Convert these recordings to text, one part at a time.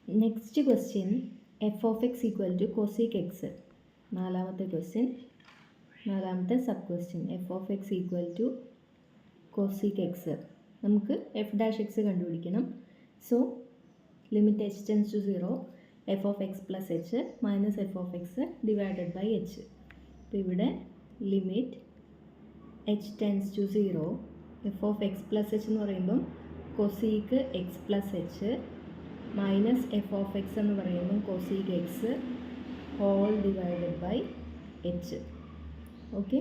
Next question F of X equal to cosec X. നാലാമത്തെ question, നാലാമത്തെ sub question F of X equal to cosec X. നമുക്ക് F dash X കണ്ടുപിടിക്കണം. So limit H tends to 0 F of X plus H minus F of X divided by H. അപ്പോൾ ഇവിടെ limit H tends to 0 F of X plus H എന്ന് പറയുമ്പം cosec X plus H minus F of X എന്ന് പറയുമ്പം cosec X whole divided by h. Okay,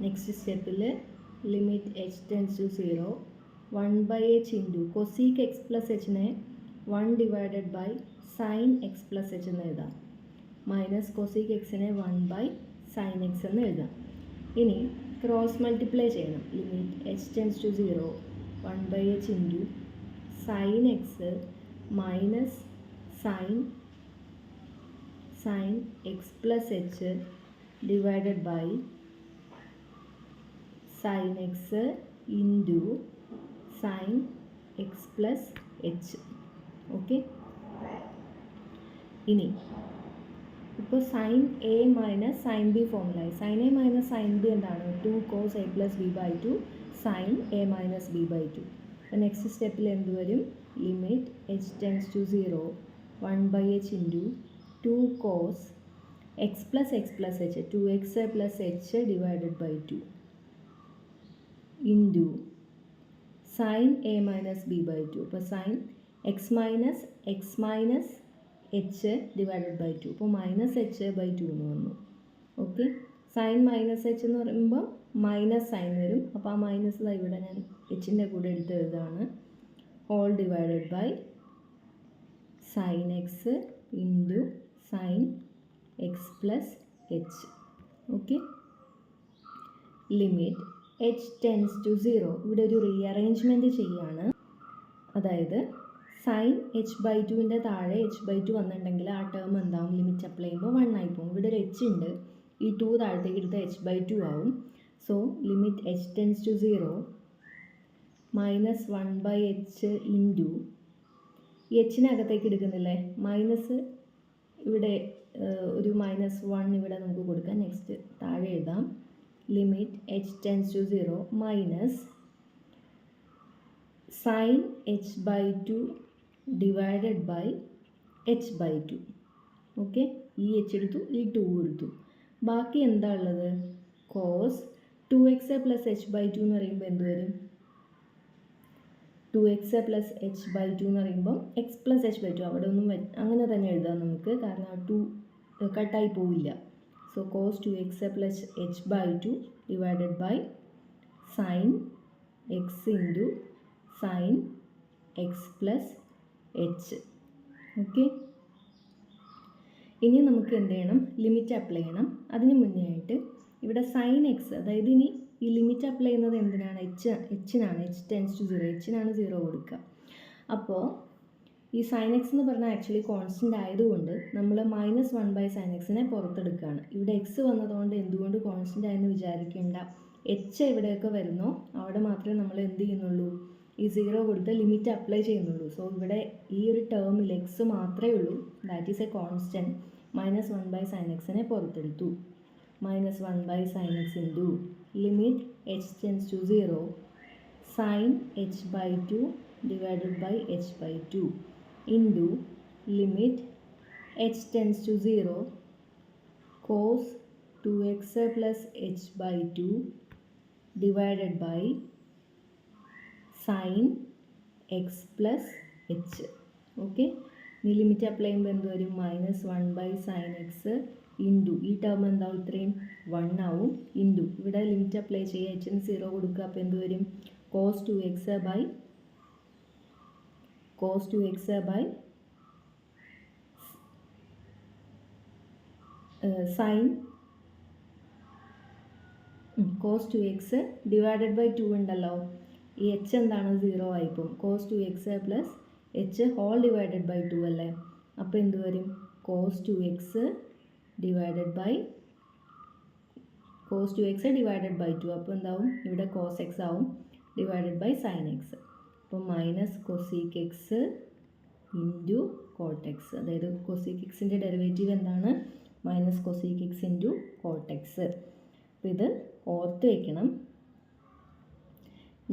next സ്റ്റെപ്പിൽ limit H tends to 0 1 by H into cosec X plus എച്ചിനെ 1 divided by sine X plus H എന്ന് എഴുതാം, minus cosec എക്സിനെ 1 by sine X എന്ന് എഴുതാം. ഇനി ക്രോസ് മൾട്ടിപ്ലൈ ചെയ്യണം. Limit H tends to 0 1 by H into sine X minus sine X plus H divided by sine X into sine X plus H. Okay, ഇനി ഇപ്പോൾ sine a minus sine b ഫോമുലായി. Sine a minus sine b എന്താണ്? 2 cos a plus b by 2 sine a minus b by 2. അപ്പോൾ next സ്റ്റെപ്പിൽ എന്ത് വരും? Limit H tends to 0 1 by H into 2 cos x plus h 2x plus H divided by 2 into sine a minus b by 2. അപ്പോൾ sine X minus h divided by 2. അപ്പോൾ minus H by 2 എന്ന് വന്നു. Okay, sign minus H എന്ന് പറയുമ്പോൾ minus sign വരും. അപ്പോൾ ആ minus ഇവിടെ ഞാൻ എച്ചിൻ്റെ കൂടെ എടുത്ത് എഴുതാണ്. Whole divided by sine X into sine X plus H. Okay, limit H tends to 0. ഇവിടെ ഒരു റീഅറേഞ്ച്മെൻറ്റ് ചെയ്യുകയാണ്. അതായത് സൈൻ എച്ച് ബൈ ടുവിൻ്റെ താഴെ എച്ച് ബൈ 2 വന്നിട്ടുണ്ടെങ്കിൽ ആ ടേം എന്താവും? ലിമിറ്റ് അപ്ലൈ ചെയ്യുമ്പോൾ 1 ആയി പോകും. ഇവിടെ ഒരു എച്ച് ഉണ്ട്, ഈ 2 താഴത്തേക്ക് എടുത്താൽ എച്ച് ബൈ 2 ആവും. So limit H tends to 0 minus 1 by H into ഈ എച്ചിനകത്തേക്ക് എടുക്കുന്നില്ലേ മൈനസ്, ഇവിടെ ഒരു -1 ഇവിടെ നമുക്ക് കൊടുക്കാം. നെക്സ്റ്റ് താഴെ എഴുതാം. Limit H tends to 0 minus sine H by 2 divided by H by 2. Okay, ഈ എച്ച് എടുത്തു, ഈ 2 എടുത്തു. ബാക്കി എന്താ ഉള്ളത്? Cos 2x plus H by 2 എന്ന് പറയുമ്പോൾ എന്ത് വരും? 2x പ്ലസ് എച്ച് ബൈ 2 എന്ന് പറയുമ്പോൾ എക്സ് പ്ലസ് എച്ച് ബൈ 2. അവിടെ ഒന്നും അങ്ങനെ തന്നെ എഴുതാം നമുക്ക്, കാരണം ആ 2 കട്ടായി പോവില്ല. So cos 2x plus H by 2 divided by sine X into sine X plus H. Okay, ഇനി നമുക്ക് എന്ത് ചെയ്യണം? ലിമിറ്റ് അപ്ലൈ ചെയ്യണം. അതിന് മുന്നേ ആയിട്ട് ഇവിടെ സൈൻ എക്സ്, അതായത് ഇനി ഈ ലിമിറ്റ് അപ്ലൈ ചെയ്യുന്നത് എന്തിനാണ്? എച്ചിനാണ്. എച്ച് ടെൻസ് ടു 0 എച്ചിനാണ് 0 കൊടുക്കുക. അപ്പോൾ ഈ സൈൻ എക്സ് എന്ന് പറഞ്ഞാൽ ആക്ച്വലി കോൺസ്റ്റൻ്റ് ആയതുകൊണ്ട് നമ്മൾ -1 ബൈ സൈൻ എക്സിനെ പുറത്തെടുക്കുകയാണ്. ഇവിടെ എക്സ് വന്നതുകൊണ്ട് എന്തുകൊണ്ട് കോൺസ്റ്റൻ്റ് ആയെന്ന് വിചാരിക്കേണ്ട. എച്ച് എവിടെയൊക്കെ വരുന്നോ അവിടെ മാത്രമേ നമ്മൾ എന്ത് ചെയ്യുന്നുള്ളൂ? ഈ 0 കൊടുത്ത് ലിമിറ്റ് അപ്ലൈ ചെയ്യുന്നുള്ളൂ. സോ ഇവിടെ ഈ ഒരു ടേമിൽ എക്സ് മാത്രമേ ഉള്ളൂ, that is a constant. -1 by sine എക്സിനെ പുറത്തെടുത്തു. -1 by sine X into limit H tends to 0 sine H by 2 divided by H by 2 into limit H tends to 0 cos 2x plus H by 2 divided by sine X plus H. Okay, ഇനി limit apply ചെയ്യുമ്പോൾ എന്ത് വരും? -1 by sine X into ഈ term എന്താവും? ഇത്രയും 1 ആവും. Into ഇവിടെ limit apply ചെയ്യുക, എച്ചിന് 0 കൊടുക്കുക. അപ്പോൾ എന്ത് വരും? Cos 2x by sine cos 2x divided by 2 ഉണ്ടല്ലോ, ഈ എച്ച് എന്താണ്? 0 ആയിപ്പോൾ cos 2x plus h whole divided by 2 അല്ലേ. അപ്പോൾ എന്ത് വരും? Cos 2x divided by 2. അപ്പോൾ എന്താവും? ഇവിടെ കോസ് എക്സ് ആവും ഡിവൈഡഡ് ബൈ സൈൻ എക്സ്. അപ്പോൾ minus cosec x into cot x. അതായത് കൊസീക്ക് എക്സിൻ്റെ ഡെറിവേറ്റീവ് എന്താണ്? Minus cosec x into cot x. അപ്പോൾ ഇത് ഓർത്ത് വയ്ക്കണം.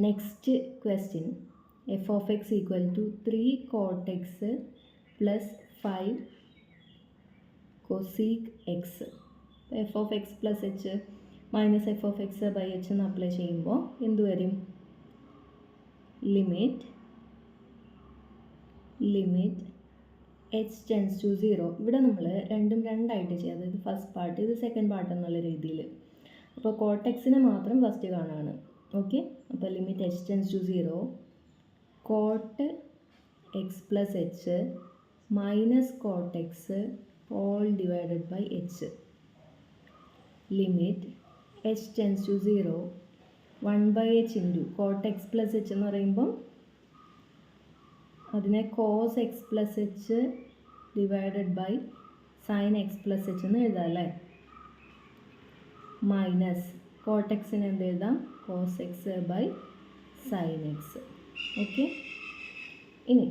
Next question, F of X equal to 3 cot X plus 5 cosec X. F of X plus H minus F of X by H എന്ന് apply ചെയ്യുമ്പോൾ എന്ത് വരും? Limit H tends to 0. ഇവിടെ നമ്മൾ രണ്ടും രണ്ടായിട്ട് ചെയ്യുക, അതായത് ഫസ്റ്റ് പാർട്ട് ഇത് സെക്കൻഡ് പാർട്ട് എന്നുള്ള രീതിയിൽ. അപ്പോൾ കോട്ട് എക്സിനെ മാത്രം ഫസ്റ്റ് കാണുകയാണ്. ഓക്കെ, അപ്പോൾ limit H tends to 0 cot X plus H minus cot X all divided by H. Limit H tends to 0 1 by H into cot X plus H എന്ന് പറയുമ്പം അതിനെ cos X plus H divided by sine X plus H എന്ന് എഴുതാം അല്ലേ. Minus cot എക്സിന് എന്ത് എഴുതാം? Cos X by sine X. Okay, ഇനി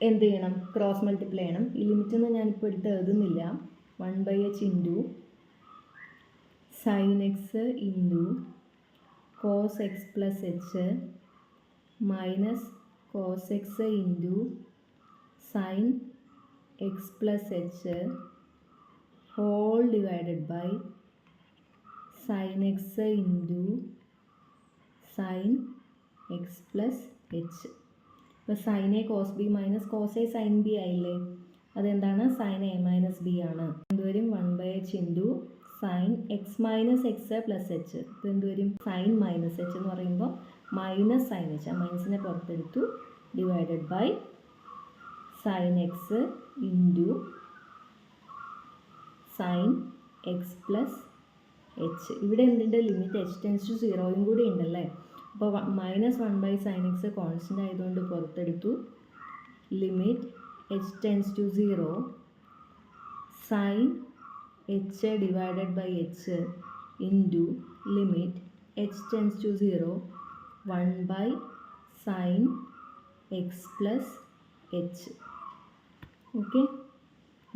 എന്ത് ചെയ്യണം? ക്രോസ് മൾട്ടിപ്ലൈ ചെയ്യണം. ഈ ലിമിറ്റൊന്നും ഞാനിപ്പോൾ എടുത്ത് എഴുതുന്നില്ല. 1 by H into sine X into cos X plus H minus cos x into sine X plus h whole divided by sine X into sine X plus h. ഇപ്പോൾ sine a cos b minus cos a sine b ആയില്ലേ? അതെന്താണ്? Sine a minus b ആണ്. എന്തുവരും? 1 by H into sine X minus x plus h. ഇപ്പോൾ എന്തുവരും? Sign minus H എന്ന് പറയുമ്പോൾ minus sine H, ആ മൈനസിനെ പുറത്തെടുത്തു, divided by sine X into sine X plus H. ഇവിടെ എന്തുണ്ട്? ലിമിറ്റ് എച്ച് ടെൻസ് ടു 0 കൂടി ഉണ്ടല്ലേ. അപ്പോൾ minus 1 by sine X constant ആയതുകൊണ്ട് പുറത്തെടുത്തു. Limit H tends to 0 sine H divided by H into limit H tends to 0 1 by sine X plus H. Okay,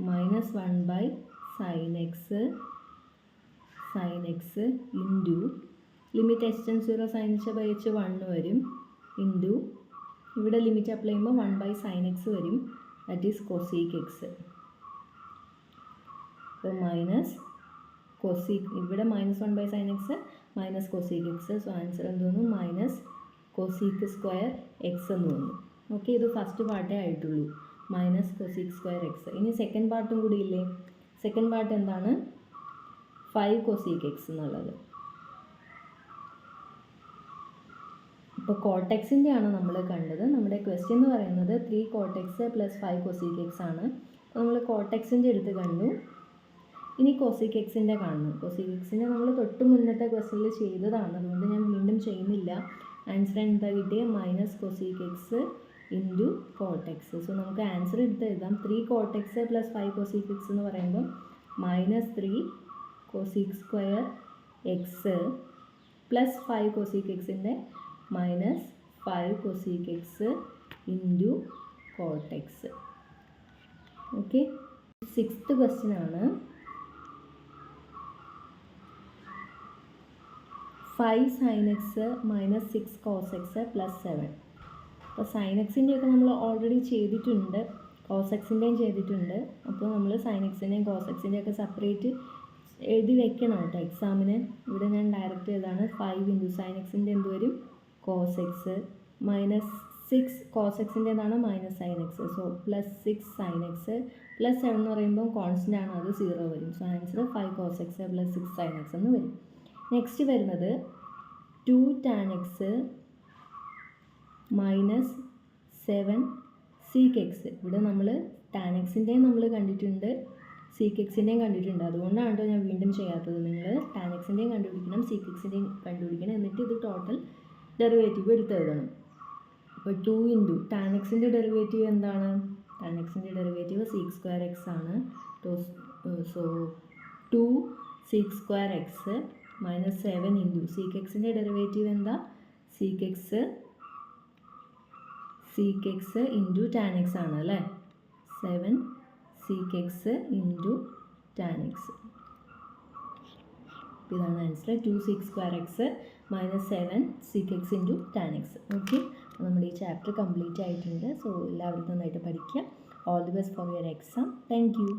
minus 1 by sine X into limit H tends 0 sine H by H 1 വരും, into ഇവിടെ limit apply ചെയ്യുമ്പോൾ 1 by sine X വരും, that is cosec X. അപ്പോൾ minus cosec, ഇവിടെ minus 1 by sine X minus cosec X. So answer എന്ത് വന്നു? Minus cosec square X എന്ന് വന്നു. ഓക്കെ, ഇത് ഫസ്റ്റ് പാർട്ടേ ആയിട്ടുള്ളൂ, മൈനസ് കൊസീക്ക് സ്ക്വയർ എക്സ്. ഇനി സെക്കൻഡ് പാർട്ടും കൂടി ഇല്ലേ? സെക്കൻഡ് പാർട്ട് എന്താണ്? 5 കൊസീക്ക് എക്സ് എന്നുള്ളത്. ഇപ്പോൾ കോട്ട് എക്സിൻ്റെ ആണ് നമ്മൾ കണ്ടത്. നമ്മുടെ ക്വസ്റ്റ്യൻ എന്ന് പറയുന്നത് 3 cot X plus 5 cosec X ആണ്. അപ്പോൾ നമ്മൾ കോട്ട് എക്സിൻ്റെ എടുത്ത് കണ്ടു. ഇനി കൊസീക്ക് എക്സിൻ്റെ കാണണം. കൊസീക്ക് എക്സിൻ്റെ നമ്മൾ തൊട്ട് മുന്നത്തെ ക്വസ്റ്റ്യനിൽ ചെയ്തതാണ്, അതുകൊണ്ട് ഞാൻ വീണ്ടും ചെയ്യുന്നില്ല. ആൻസർ എന്താ കിട്ടിയത്? Minus cosec x into cot x. So നമുക്ക് ആൻസർ എടുത്ത് എഴുതാം. 3 cot X plus 5 cosec x എന്ന് പറയുമ്പോൾ minus 3 cosec square x plus 5 cosec എക്സിൻ്റെ minus 5 cosec x into cot x. Okay, 6th question ആണ്. 5 sine X minus 6 cos X plus 7. അപ്പോൾ sign എക്സിൻ്റെയൊക്കെ നമ്മൾ already ചെയ്തിട്ടുണ്ട്, കോസ് എക്സിൻ്റെയും ചെയ്തിട്ടുണ്ട്. അപ്പോൾ നമ്മൾ സൈൻ എക്സിൻ്റെയും കോസ് എക്സിൻ്റെയൊക്കെ സെപ്പറേറ്റ് എഴുതി വെക്കണം കേട്ടോ എക്സാമിന്. ഇവിടെ ഞാൻ ഡയറക്റ്റ് ചെയ്താണ് 5 ഇൻറ്റു സൈൻ എക്സിൻ്റെ എന്ത് വരും? കോസ് എക്സ് മൈനസ് 6 കോസ് എക്സിൻ്റെ എന്താണ്? Minus sine X. So plus 6 sine X plus 7 എന്ന് പറയുമ്പോൾ കോൺസ്റ്റൻ്റ് ആണ്, അത് 0 വരും. So answer 5 cos X plus 6 sine X എന്ന് വരും. നെക്സ്റ്റ് വരുന്നത് 2 tan X minus 7 sec X. ഇവിടെ നമ്മൾ ടാൻ എക്സിൻ്റെയും നമ്മൾ കണ്ടിട്ടുണ്ട്, സീക്ക് എക്സിൻ്റെയും കണ്ടിട്ടുണ്ട്. അതുകൊണ്ടാണ് കേട്ടോ ഞാൻ വീണ്ടും ചെയ്യാത്തത്. നിങ്ങൾ ടാൻ എക്സിൻ്റെയും കണ്ടുപിടിക്കണം, സീക്ക് എക്സിൻ്റെയും കണ്ടുപിടിക്കണം, എന്നിട്ട് ഇത് ടോട്ടൽ ഡെറിവേറ്റീവ് എടുത്ത് എഴുതണം. അപ്പോൾ 2 ഇൻറ്റു ടാൻ എക്സിൻ്റെ ഡെറിവേറ്റീവ് എന്താണ്? ടാൻ എക്സിൻ്റെ ഡെറിവേറ്റീവ് സീക്ക് സ്ക്വയർ എക്സ് ആണ്. So 2 sec square x minus 7 into sec എക്സിൻ്റെ ഡെറിവേറ്റീവ് എന്താ? Sec x sec x into tan x ആണ് അല്ലേ. 7 sec x into tan x. ഇതാണ് answer. 2 sec square x minus 7 sec x into tan x. Okay, നമ്മുടെ ഈ chapter complete ആയിട്ടുണ്ട്. So എല്ലാവരും നന്നായിട്ട് പഠിക്കുക. All the best for your exam. Thank you.